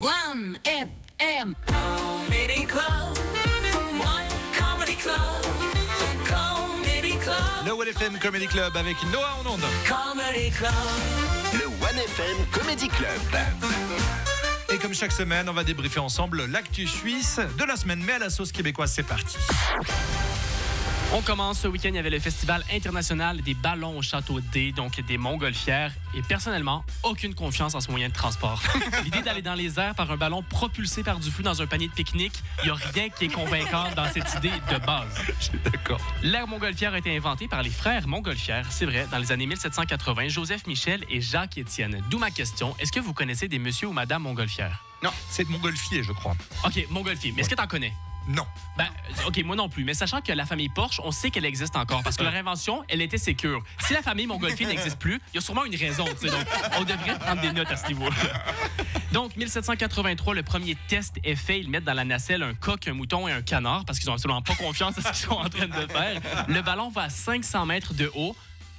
1FM Comedy Club. One Comedy Club. Comedy Club. Le 1FM Comedy Club avec Noah en onde. Comedy Club. Le 1FM Comedy Club. Et comme chaque semaine, on va débriefer ensemble l'actu suisse de la semaine. Mais à la sauce québécoise, c'est parti. On commence ce week-end, il y avait le Festival international des ballons au Château D, donc des montgolfières. Et personnellement, aucune confiance en ce moyen de transport. L'idée d'aller dans les airs par un ballon propulsé par du feu dans un panier de pique-nique, il n'y a rien qui est convaincant dans cette idée de base. Je suis d'accord. L'air montgolfière a été inventé par les frères Montgolfière, c'est vrai, dans les années 1780, Joseph Michel et Jacques Étienne. D'où ma question, est-ce que vous connaissez des monsieur ou madame Montgolfière? Non, c'est de Montgolfier, je crois. OK, Montgolfier. Mais est-ce que t'en connais? Non. Ben, OK, moi non plus. Mais sachant que la famille Porsche, on sait qu'elle existe encore parce que leur invention, elle était sécure. Si la famille Montgolfier n'existe plus, il y a sûrement une raison. Donc, on devrait prendre des notes à ce niveau-là. Donc, 1783, le premier test est fait. Ils mettent dans la nacelle un coq, un mouton et un canard parce qu'ils n'ont absolument pas confiance à ce qu'ils sont en train de faire. Le ballon va à 500 mètres de haut.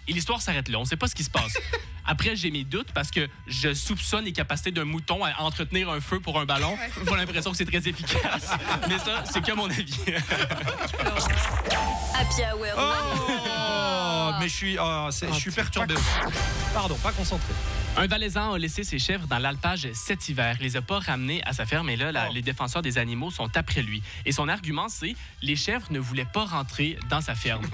Et l'histoire s'arrête là. On ne sait pas ce qui se passe. Après, j'ai mes doutes parce que je soupçonne les capacités d'un mouton à entretenir un feu pour un ballon. J'ai pas l'impression que c'est très efficace. Mais ça, c'est que mon avis. Happy Hour. Oh, mais je suis perturbé. Pardon, pas concentré. Un Valaisan a laissé ses chèvres dans l'alpage cet hiver. Il les a pas ramenées à sa ferme et là, les défenseurs des animaux sont après lui. Et son argument, c'est les chèvres ne voulaient pas rentrer dans sa ferme.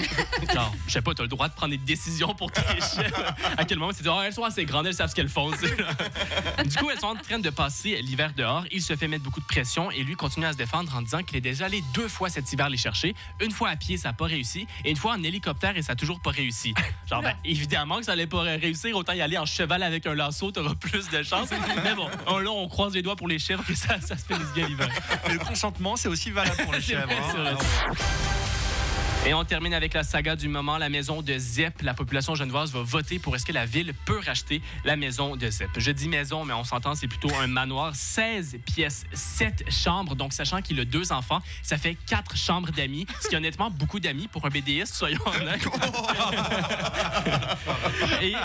Genre, je sais pas, tu as le droit de prendre des décisions pour tes chèvres. À quel moment tu dis, elles sont assez grandes, elles savent ce qu'elles font. Du coup, elles sont en train de passer l'hiver dehors. Il se fait mettre beaucoup de pression et lui continue à se défendre en disant qu'il est déjà allé 2 fois cet hiver les chercher. Une fois à pied, ça n'a pas réussi. Et une fois en hélicoptère et ça n'a toujours pas réussi. Genre, évidemment que ça allait pas réussir. Autant y aller en cheval avec un lasso, t'auras plus de chance. Mais bon, là, on croise les doigts pour les chèvres que ça se finisse bien l'hiver. Le consentement, c'est aussi valable pour les chèvres. Et on termine avec la saga du moment, la maison de Zep. La population genevoise va voter pour est-ce que la ville peut racheter la maison de Zep. Je dis maison, mais on s'entend, c'est plutôt un manoir. 16 pièces, 7 chambres. Donc, sachant qu'il a 2 enfants, ça fait 4 chambres d'amis. Ce qui est honnêtement beaucoup d'amis pour un BDiste, soyons honnêtes. Et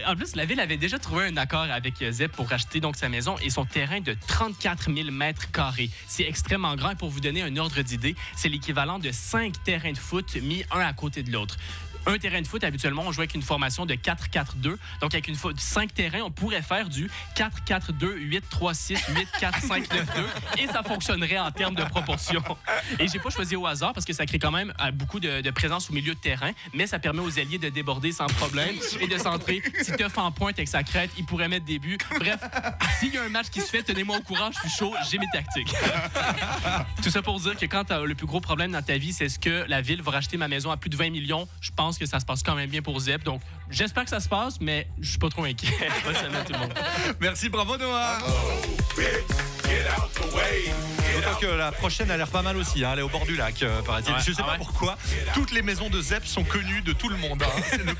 en plus, la ville avait déjà trouvé un accord avec Zep pour racheter donc sa maison et son terrain de 34 000 mètres carrés. C'est extrêmement grand et pour vous donner un ordre d'idée, c'est l'équivalent de 5 terrains de foot mis un à côté de l'autre. Un terrain de foot, habituellement, on joue avec une formation de 4-4-2. Donc, avec 5 terrains, on pourrait faire du 4-4-2, 8-3-6, 8-4-5-9-2 et ça fonctionnerait en termes de proportion. Et j'ai pas choisi au hasard parce que ça crée quand même beaucoup de présence au milieu de terrain, mais ça permet aux ailiers de déborder sans problème et de centrer. Si Teuf en pointe avec sa crête, il pourrait mettre des buts. Bref, s'il y a un match qui se fait, tenez-moi au courant, je suis chaud, j'ai mes tactiques. Tout ça pour dire que quand t'as le plus gros problème dans ta vie, c'est ce que la ville va racheter ma maison à plus de 20 millions, je pense que ça se passe quand même bien pour Zep. Donc, j'espère que ça se passe, mais je suis pas trop inquiet. Bonne semaine, tout le monde. Merci, bravo Noah. D'autant que la prochaine a l'air pas mal aussi, hein. Elle est au bord du lac, paraît-il. Ouais. Je sais pas pourquoi, toutes les maisons de Zep sont connues de tout le monde. Hein.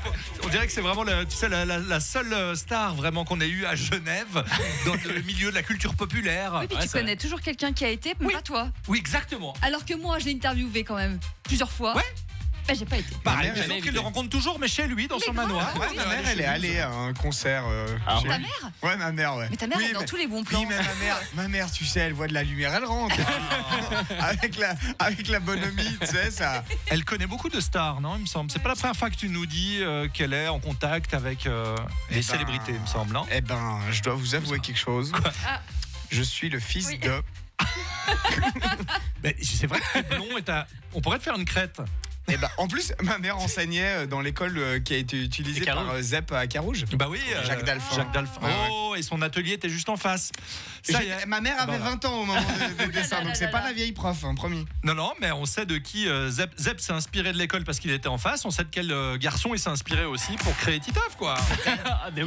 On dirait que c'est vraiment la seule star vraiment qu'on ait eue à Genève, dans le milieu de la culture populaire. Oui, puis tu connais toujours quelqu'un qui a été, mais pas toi. Oui, exactement. Alors que moi, je l'ai interviewé quand même plusieurs fois. Ouais. Ben, j'ai pas été. Bah, mère, les jamais autres, ils le rencontrent toujours, mais chez lui, dans son manoir. Ouais, ma mère, elle est allée à un concert. chez Ta lui. mère? Ouais, ma mère, ouais. Mais ta mère, Oui, elle est dans mais- tous les bons plans. Oui, mais ma mère, tu sais, elle voit de la lumière, elle rentre. avec la bonhomie, tu sais, ça. Elle connaît beaucoup de stars, non, il me semble. C'est pas la première fois que tu nous dis qu'elle est en contact avec des célébrités, il me semble, non? Eh ben, je dois vous avouer quelque chose. Ah. Je suis le fils Oui. de. Mais c'est vrai que t'es blond et on pourrait te faire une crête. Eh ben, en plus, ma mère enseignait dans l'école qui a été utilisée Et Carouge. par Zep à Carouge. Bah oui, Jacques Dalphand. Jacques Dalphand. Ouais, ouais. Oh, et son atelier était juste en face. Ça y est. Ma mère avait 20 ans au moment des dessins, donc c'est pas la vieille prof, hein, promis. Non, mais on sait de qui Zep s'est inspiré de l'école parce qu'il était en face. On sait de quel garçon il s'est inspiré aussi pour créer Titeuf, quoi.